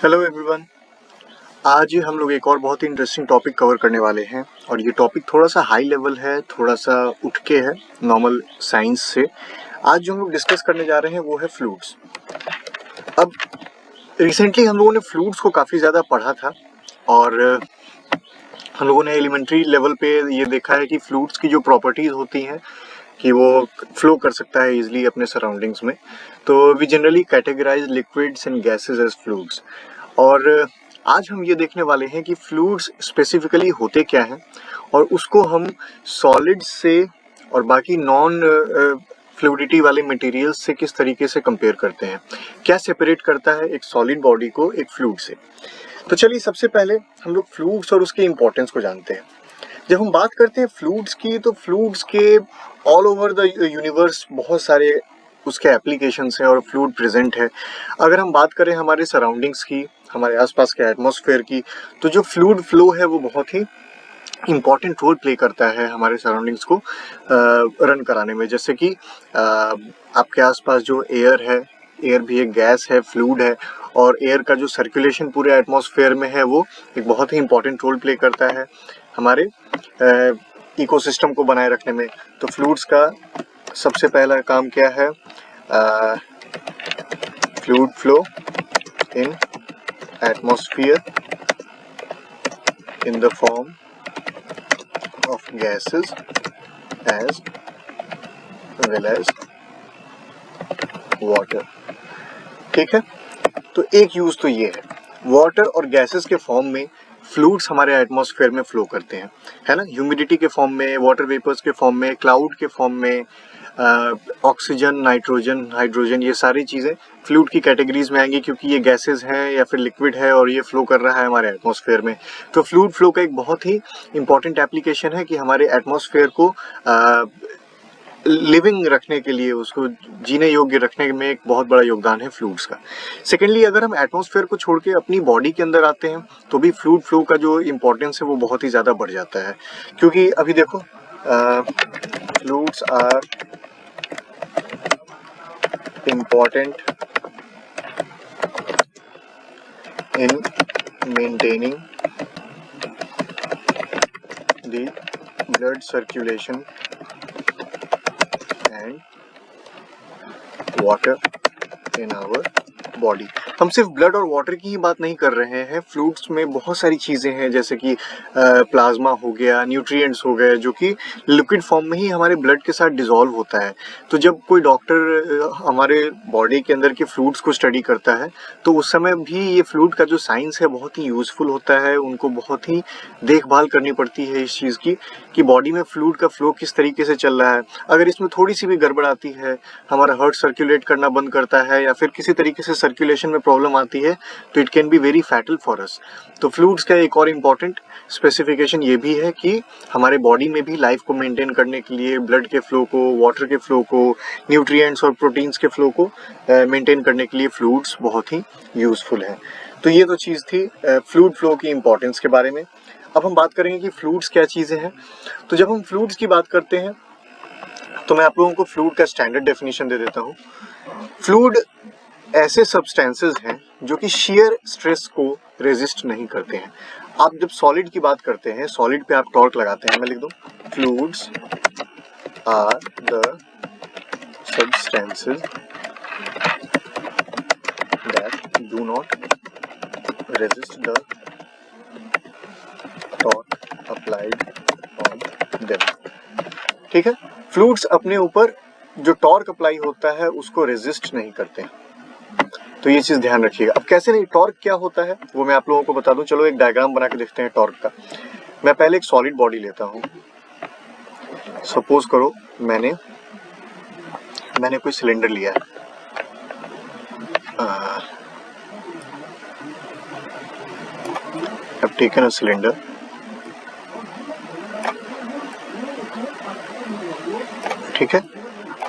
Hello everyone. आज हम लोग एक और बहुत ही इंटरेस्टिंग टॉपिक कवर करने वाले हैं और ये टॉपिक थोड़ा सा हाई लेवल है, थोड़ा सा उठ के है नॉर्मल साइंस से। आज जो हम लोग डिस्कस करने जा रहे हैं वो है फ्लूइड्स। अब रिसेंटली हम लोगों ने फ्लूइड्स को काफ़ी ज़्यादा पढ़ा था और हम लोगों ने एलिमेंट्री लेवल पे ये देखा है कि फ्लूइड्स की जो प्रॉपर्टीज़ होती हैं कि वो फ्लो कर सकता है इजीली अपने सराउंडिंग्स में। तो we generally categorise liquids and gases as fluids. और आज हम ये देखने वाले हैं कि फ्लूइड्स स्पेसिफिकली होते क्या हैं और उसको हम सॉलिड्स से और बाकी नॉन फ्लूइडिटी वाले मटेरियल्स से किस तरीके से कंपेयर करते हैं, क्या सेपरेट करता है एक सॉलिड बॉडी को एक फ्लूइड से। तो चलिए सबसे पहले हम लोग फ्लूइड्स और उसके इंपॉर्टेंस को जानते हैं। जब हम बात करते हैं फ्लूइड्स की तो फ्लूइड्स के ऑल ओवर द यूनिवर्स बहुत सारे उसके एप्लीकेशंस हैं और फ्लूइड प्रेजेंट है। अगर हम बात करें हमारे सराउंडिंग्स की, हमारे आसपास के एटमॉस्फेयर की, तो जो फ्लूइड फ्लो है वो बहुत ही इम्पॉर्टेंट रोल प्ले करता है हमारे सराउंडिंग्स को रन कराने में। जैसे कि आपके आसपास जो एयर है, एयर भी एक गैस है, फ्लूइड है, और एयर का जो सर्कुलेशन पूरे एटमॉस्फेयर में है वो एक बहुत ही इम्पॉर्टेंट रोल प्ले करता है हमारे इकोसिस्टम को बनाए रखने में। तो फ्लूइड्स का सबसे पहला काम क्या है? Fluid flow in atmosphere in the form of gases as well as water। ठीक है, तो एक यूज तो ये है, वाटर और गैसेस के फॉर्म में फ्लूइड्स हमारे एटमॉस्फेयर में फ्लो करते हैं, है ना। ह्यूमिडिटी के फॉर्म में, वाटर वेपर्स के फॉर्म में, क्लाउड के फॉर्म में, ऑक्सीजन, नाइट्रोजन, हाइड्रोजन, ये सारी चीज़ें फ्लूइड की कैटेगरीज में आएंगी क्योंकि ये गैसेस हैं या फिर लिक्विड है और ये फ्लो कर रहा है हमारे एटमॉस्फेयर में। तो फ्लूइड फ्लो का एक बहुत ही इंपॉर्टेंट एप्लीकेशन है कि हमारे एटमॉस्फेयर को लिविंग रखने के लिए, उसको जीने योग्य रखने में एक बहुत बड़ा योगदान है फ्लूइड्स का। सेकेंडली, अगर हम एटमॉस्फेयर को छोड़ के अपनी बॉडी के अंदर आते हैं तो भी फ्लूइड फ्लो का जो इम्पोर्टेंस है वो बहुत ही ज़्यादा बढ़ जाता है। क्योंकि अभी देखो, fluids are important in maintaining the blood circulation and water in our body। हम सिर्फ ब्लड और वाटर की ही बात नहीं कर रहे हैं, फ्लूइड्स में बहुत सारी चीज़ें हैं जैसे कि प्लाज्मा हो गया, न्यूट्रिएंट्स हो गए, जो कि लिक्विड फॉर्म में ही हमारे ब्लड के साथ डिसॉल्व होता है। तो जब कोई डॉक्टर हमारे बॉडी के अंदर के फ्लूइड्स को स्टडी करता है तो उस समय भी ये फ्लूइड का जो साइंस है बहुत ही यूज़फुल होता है। उनको बहुत ही देखभाल करनी पड़ती है इस चीज़ की कि बॉडी में फ्लूइड का फ्लो किस तरीके से चल रहा है। अगर इसमें थोड़ी सी भी गड़बड़ आती है, हमारा हार्ट सर्कुलेट करना बंद करता है या फिर किसी तरीके से सर्कुलेशन में प्रॉब्लम आती है तो it can be very fatal for us. तो फ्लूइड्स का एक और इम्पॉर्टेंट स्पेसिफिकेशन ये भी है कि हमारे बॉडी में भी लाइफ को मेंटेन करने के लिए ब्लड के फ्लो को, वाटर के फ्लो को, न्यूट्रिएंट्स और प्रोटीन्स के फ्लो को मेंटेन करने के लिए फ्लूइड्स बहुत ही यूजफुल हैं। तो ये तो चीज़ थी फ्लूइड फ्लो की इम्पोर्टेंस के बारे में। अब हम बात करेंगे कि फ्लूइड्स क्या चीज़ें हैं। तो जब हम फ्लूइड्स की बात करते हैं तो मैं आप लोगों को फ्लूइड का स्टैंडर्ड डेफिनेशन दे देता हूँ। फ्लूइड ऐसे सब्सटेंसेस हैं जो कि शियर स्ट्रेस को रेजिस्ट नहीं करते हैं। आप जब सॉलिड की बात करते हैं, सॉलिड पे आप टॉर्क लगाते हैं, मैं लिख दूं, fluids are the substances that do not resist the torque applied on them. ठीक है, फ्लूइड्स अपने ऊपर जो टॉर्क अप्लाई होता है उसको रेजिस्ट नहीं करते हैं, तो ये चीज ध्यान रखिएगा। अब कैसे नहीं, टॉर्क क्या होता है वो मैं आप लोगों को बता दूं। चलो एक डायग्राम बना के देखते हैं टॉर्क का। मैं पहले एक सॉलिड बॉडी लेता हूं। सपोज करो मैंने कोई सिलेंडर लिया है। I've taken a cylinder। ठीक है,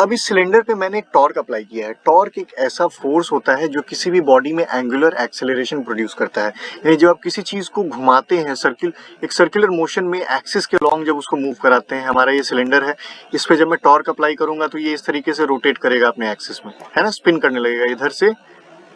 अब इस सिलेंडर पे मैंने एक टॉर्क अप्लाई किया है। टॉर्क एक ऐसा फोर्स होता है जो किसी भी बॉडी में एंगुलर एक्सेलरेशन प्रोड्यूस करता है। यानी जब आप किसी चीज को घुमाते हैं, एक सर्कुलर मोशन में एक्सिस के लॉन्ग जब उसको मूव कराते हैं, हमारा ये सिलेंडर है, इस पे जब मैं टॉर्क अप्लाई करूंगा तो ये इस तरीके से रोटेट करेगा अपने एक्सिस में, है ना, स्पिन करने लगेगा इधर से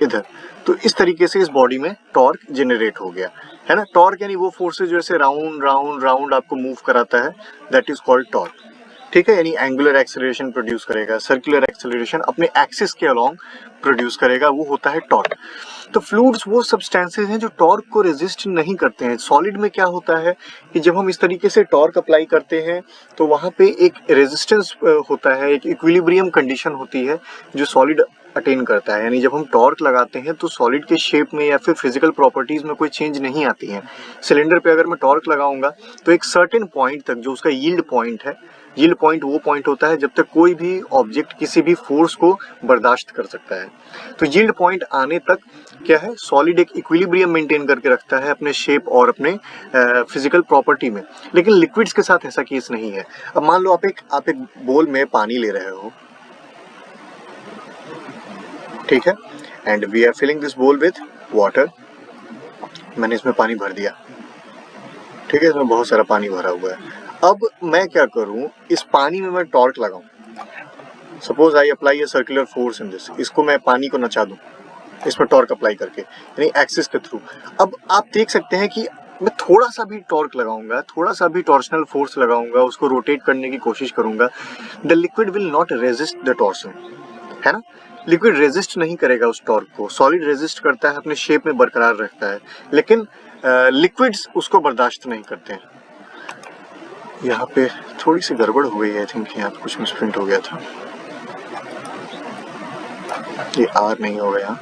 इधर। तो इस तरीके से इस बॉडी में टॉर्क जनरेट हो गया, है ना। टॉर्क यानी वो फोर्सेज जो ऐसे राउंड राउंड राउंड आपको मूव कराता है, दैट इज कॉल्ड टॉर्क। ठीक है, यानी एंगुलर एक्सेलरेशन प्रोड्यूस करेगा, सर्कुलर एक्सेलरेशन अपने एक्सिस के अलोंग प्रोड्यूस करेगा, वो होता है टॉर्क। तो फ्लूइड्स वो सब्सटेंसेस हैं जो टॉर्क को रेजिस्ट नहीं करते हैं। सॉलिड में क्या होता है कि जब हम इस तरीके से टॉर्क अप्लाई करते हैं तो वहाँ पे एक रेजिस्टेंस होता है, एक इक्विलिब्रियम कंडीशन होती है जो सॉलिड अटेन करता है। यानी जब हम टॉर्क लगाते हैं तो सॉलिड के शेप में या फिर फिजिकल प्रॉपर्टीज में कोई चेंज नहीं आती है। सिलेंडर पे अगर मैं टॉर्क लगाऊंगा तो एक सर्टेन पॉइंट तक जो उसका यील्ड पॉइंट है, यील्ड पॉइंट वो पॉइंट होता है जब तक कोई भी ऑब्जेक्ट किसी भी फोर्स को बर्दाश्त कर सकता है। तो यील्ड पॉइंट आने तक क्या है, सॉलिड एक इक्विलिब्रियम मेंटेन करके रखता है अपने शेप और अपने फिजिकल प्रॉपर्टी में। लेकिन लिक्विड्स के साथ ऐसा केस नहीं है। अब मान लो आप एक बोल में पानी ले रहे हो, ठीक है, and we are filling this bowl with water. मैंने इसमें पानी भर दिया, ठीक है, इसमें बहुत सारा पानी भरा हुआ है। अब मैं क्या करूं, इस पानी में मैं टॉर्क लगाऊं। Suppose I apply a circular force in this, इसको मैं पानी को नचा दूं इसमें टॉर्क अप्लाई करके, यानी एक्सिस के थ्रू। अब आप देख सकते हैं कि मैं थोड़ा सा भी टॉर्क लगाऊंगा, थोड़ा सा भी टॉर्शनल फोर्स लगाऊंगा, उसको रोटेट करने की कोशिश करूंगा, the liquid will not resist the torsion, है ना। लिक्विड रेजिस्ट नहीं करेगा उस टॉर्क को, सॉलिड रेजिस्ट करता है, अपने शेप में बरकरार रखता है, लेकिन लिक्विड्स उसको बर्दाश्त नहीं करते हैं। यहाँ पे थोड़ी सी गड़बड़ हो गई है, आई थिंक यहाँ पे कुछ मिसप्रिंट हो गया था, ये आर नहीं हो गया,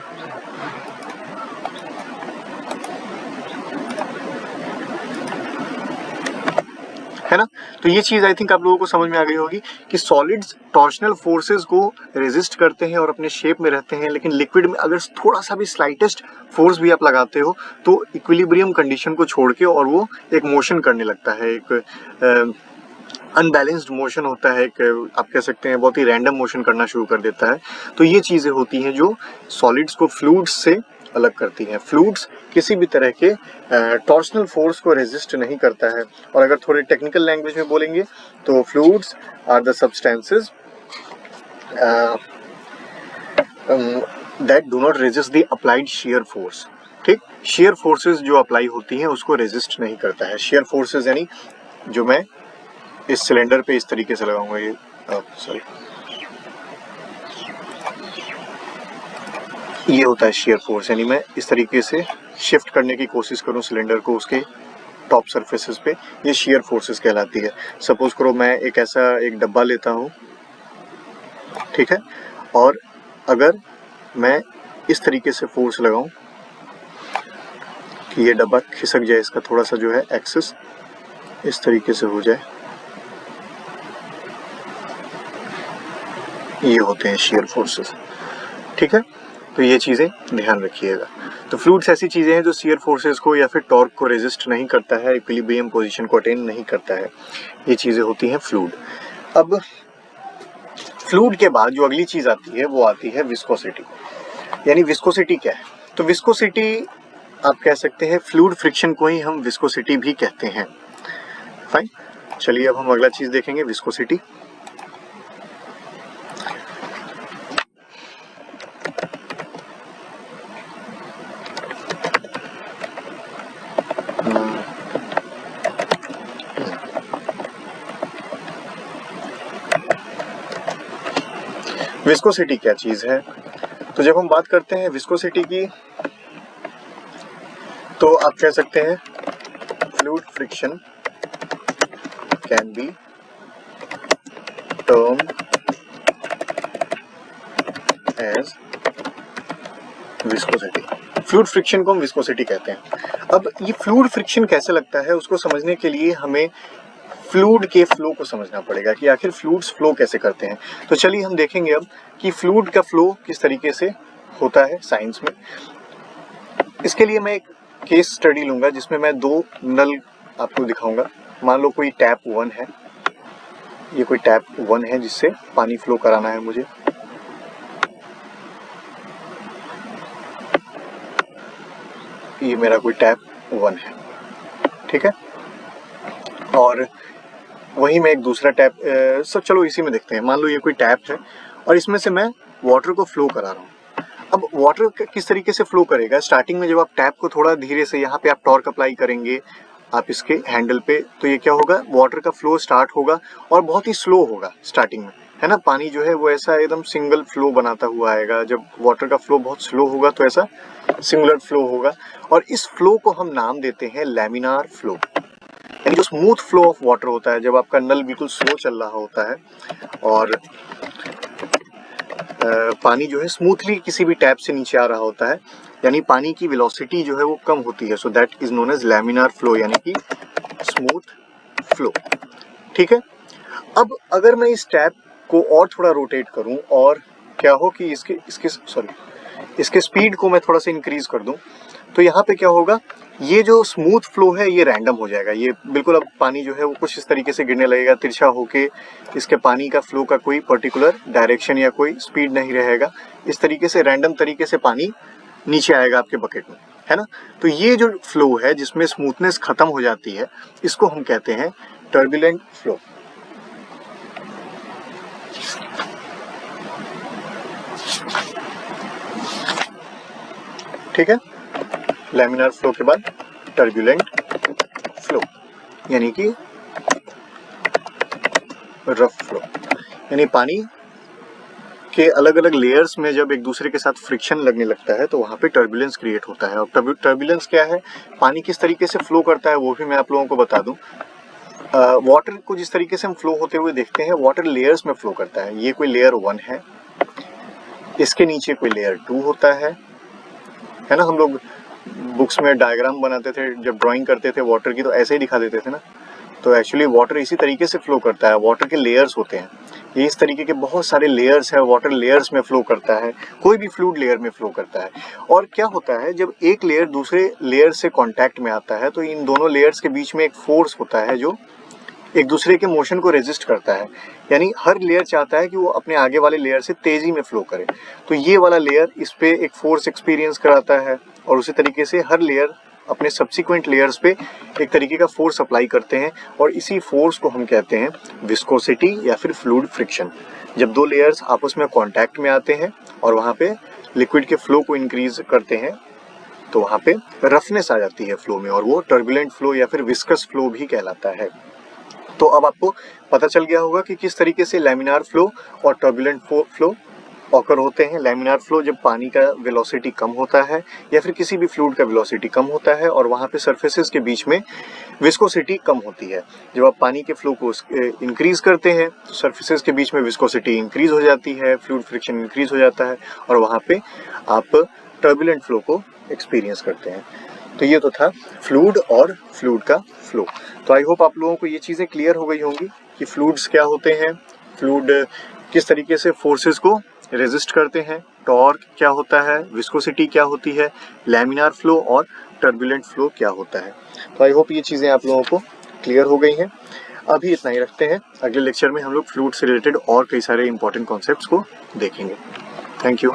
है ना। तो ये चीज आई थिंक आप लोगों को समझ में आ गई होगी कि सॉलिड्स टॉर्शनल फोर्सेस को रेजिस्ट करते हैं और अपने शेप में रहते हैं, लेकिन लिक्विड में अगर थोड़ा सा भी स्लाइटेस्ट फोर्स भी आप लगाते हो तो इक्विलिब्रियम कंडीशन को छोड़ के और वो एक मोशन करने लगता है, एक अनबैलेंस्ड मोशन होता है, एक आप कह सकते हैं बहुत ही रैंडम मोशन करना शुरू कर देता है। तो ये चीजें होती हैं जो सॉलिड्स को फ्लूइड्स से अलग करती हैं। फ्लूइड्स किसी भी तरह के टॉर्शनल फोर्स को रेजिस्ट नहीं करता है। और अगर थोड़े टेक्निकल लैंग्वेज में बोलेंगे तो fluids are the substances that do not resist the applied shear force. ठीक, शियर फोर्सेस जो अप्लाई होती हैं उसको रेजिस्ट नहीं करता है। शियर फोर्सेस यानी जो मैं इस सिलेंडर पे इस तरीके से लगाऊंगा, ये सॉरी, ये होता है शियर फोर्स, यानी मैं इस तरीके से शिफ्ट करने की कोशिश करूं सिलेंडर को उसके टॉप सरफेसेस पे, ये शियर फोर्सेस कहलाती है। सपोज करो मैं एक ऐसा एक डब्बा लेता हूं, ठीक है, और अगर मैं इस तरीके से फोर्स लगाऊं कि ये डब्बा खिसक जाए, इसका थोड़ा सा जो है एक्सिस इस तरीके से हो जाए, ये होते हैं शियर फोर्सेस। ठीक है, तो ये चीज़ें ध्यान रखिएगा। तो फ्लूइड्स ऐसी चीज़ें हैं जो शियर फोर्सेस को या फिर टॉर्क को रेजिस्ट नहीं करता है, इक्विलिब्रियम पोजीशन को अटेन नहीं करता है, ये चीज़ें होती हैं फ्लूइड। अब फ्लूइड के बाद जो अगली चीज़ आती है वो आती है विस्कोसिटी। यानी विस्कोसिटी क्या है? तो विस्कोसिटी आप कह सकते हैं फ्लूइड फ्रिक्शन को ही हम विस्कोसिटी भी कहते हैं। फाइन, चलिए अब हम अगला चीज़ देखेंगे, विस्कोसिटी। विस्कोसिटी क्या चीज है? तो जब हम बात करते हैं विस्कोसिटी की तो आप कह सकते हैं fluid friction can be termed as viscosity. Fluid friction को हम विस्कोसिटी कहते हैं। अब ये फ्लूइड फ्रिक्शन कैसे लगता है उसको समझने के लिए हमें फ्लूइड के फ्लो को समझना पड़ेगा कि आखिर फ्लूइड्स फ्लो कैसे करते हैं। तो चलिए हम देखेंगे अब कि फ्लूइड का फ्लो किस तरीके से होता है साइंस में। इसके लिए मैं एक केस स्टडी लूंगा जिसमें मैं दो नल आपको दिखाऊंगा। मान लो कोई टैप 1 है, ये कोई टैप 1 है जिससे पानी फ्लो कराना है मुझे। ये मेरा कोई टैप 1 है, ठीक है, और वहीं में एक दूसरा टैप सब चलो इसी में देखते हैं। मान लो ये कोई टैप है और इसमें से मैं वाटर को फ्लो करा रहा हूँ। अब वाटर किस तरीके से फ्लो करेगा, स्टार्टिंग में जब आप टैप को थोड़ा धीरे से यहाँ पे आप टॉर्क अप्लाई करेंगे आप इसके हैंडल पे, तो ये क्या होगा, वाटर का फ्लो स्टार्ट होगा और बहुत ही स्लो होगा स्टार्टिंग में, है ना। पानी जो है वो ऐसा एकदम सिंगल फ्लो बनाता हुआ आएगा, जब वाटर का फ्लो बहुत स्लो होगा तो ऐसा सिंगुलर फ्लो होगा, और इस फ्लो को हम नाम देते हैं लैमिनार फ्लो, यानी जो स्मूथ फ्लो ऑफ वाटर होता है, जब आपका नल बिल्कुल स्लो चल रहा होता है और पानी जो है स्मूथली किसी भी टैप से नीचे आ रहा होता है, यानी पानी की वेलोसिटी जो है वो कम होती है, so that is known as laminar flow, यानी कि स्मूथ फ्लो। ठीक है, अब अगर मैं इस टैप को और थोड़ा रोटेट करूं और क्या हो कि इसके स्पीड को मैं थोड़ा सा इंक्रीज कर दूं, तो यहाँ पे क्या होगा, ये जो स्मूथ फ्लो है ये रैंडम हो जाएगा, ये बिल्कुल अब पानी जो है वो कुछ इस तरीके से गिरने लगेगा, तिरछा होके, इसके पानी का फ्लो का कोई पर्टिकुलर डायरेक्शन या कोई स्पीड नहीं रहेगा, इस तरीके से रैंडम तरीके से पानी नीचे आएगा आपके बकेट में, है ना। तो ये जो फ्लो है जिसमें स्मूथनेस खत्म हो जाती है, इसको हम कहते हैं टर्बुलेंट फ्लो। ठीक है, लैमिनार फ्लो के बाद टर्बुलेंट फ्लो, यानी कि रफ फ्लो, यानी पानी के अलग अलग लेयर्स में जब एक दूसरे के साथ फ्रिक्शन लगने लगता है तो वहाँ पे टर्बुलेंस क्रिएट होता है। और टर्बुलेंस क्या है, पानी किस तरीके से फ्लो करता है वो भी मैं आप लोगों को बता दूं। वाटर को जिस तरीके से हम फ्लो होते हुए देखते हैं, वाटर लेयर्स में फ्लो करता है। ये कोई लेयर 1 है, इसके नीचे कोई लेयर 2 होता है ना। हम लोग बुक्स में डायग्राम बनाते थे, जब ड्राइंग करते थे वाटर की, तो ऐसे ही दिखा देते थे ना। तो एक्चुअली वाटर इसी तरीके से फ्लो करता है, वाटर के लेयर्स होते हैं, ये इस तरीके के बहुत सारे लेयर्स है, वाटर लेयर्स में फ्लो करता है, कोई भी फ्लूइड लेयर में फ्लो करता है। और क्या होता है, जब एक लेयर दूसरे लेयर से कांटेक्ट में आता है तो इन दोनों लेयर्स के बीच में एक फोर्स होता है जो एक दूसरे के मोशन को रेजिस्ट करता है, यानी हर लेयर चाहता है कि वो अपने आगे वाले लेयर से तेजी में फ्लो करे। तो ये वाला लेयर इस पे एक फोर्स एक्सपीरियंस कराता है और उसी तरीके से हर लेयर अपने सब्सिक्वेंट लेयर्स पे एक तरीके का फोर्स अप्लाई करते हैं, और इसी फोर्स को हम कहते हैं विस्कोसिटी या फिर फ्लूइड फ्रिक्शन। जब दो लेयर्स आपस में कांटेक्ट में आते हैं और वहाँ पे लिक्विड के फ्लो को इंक्रीज करते हैं तो वहाँ पे रफनेस आ जाती है फ्लो में, और वो टर्बुलेंट फ्लो या फिर विस्कस फ्लो भी कहलाता है। तो अब आपको पता चल गया होगा कि किस तरीके से लैमिनार फ्लो और टर्बुलेंट फ्लो ऑकर होते हैं। लैमिनार फ्लो जब पानी का वेलोसिटी कम होता है या फिर किसी भी फ्लूइड का वेलोसिटी कम होता है और वहाँ पे सरफेसेस के बीच में विस्कोसिटी कम होती है। जब आप पानी के फ्लो को इंक्रीज करते हैं तो सरफेसेस के बीच में विस्कोसिटी इंक्रीज हो जाती है, फ्लूइड फ्रिक्शन इंक्रीज हो जाता है और वहाँ पे आप टर्बुलेंट फ्लो को एक्सपीरियंस करते हैं। तो ये तो था फ्लूइड और फ्लूइड का फ्लो। तो आई होप आप लोगों को ये चीज़ें क्लियर हो गई होंगी कि फ्लूइड्स क्या होते हैं, फ्लूइड किस तरीके से फोर्सेस को रेजिस्ट करते हैं, टॉर्क क्या होता है, विस्कोसिटी क्या होती है, लैमिनार फ्लो और टर्बुलेंट फ्लो क्या होता है। तो आई होप ये चीज़ें आप लोगों को क्लियर हो गई हैं। अभी इतना ही रखते हैं, अगले लेक्चर में हम लोग फ्लूइड से रिलेटेड और कई सारे इंपॉर्टेंट कॉन्सेप्ट्स को देखेंगे। Thank you.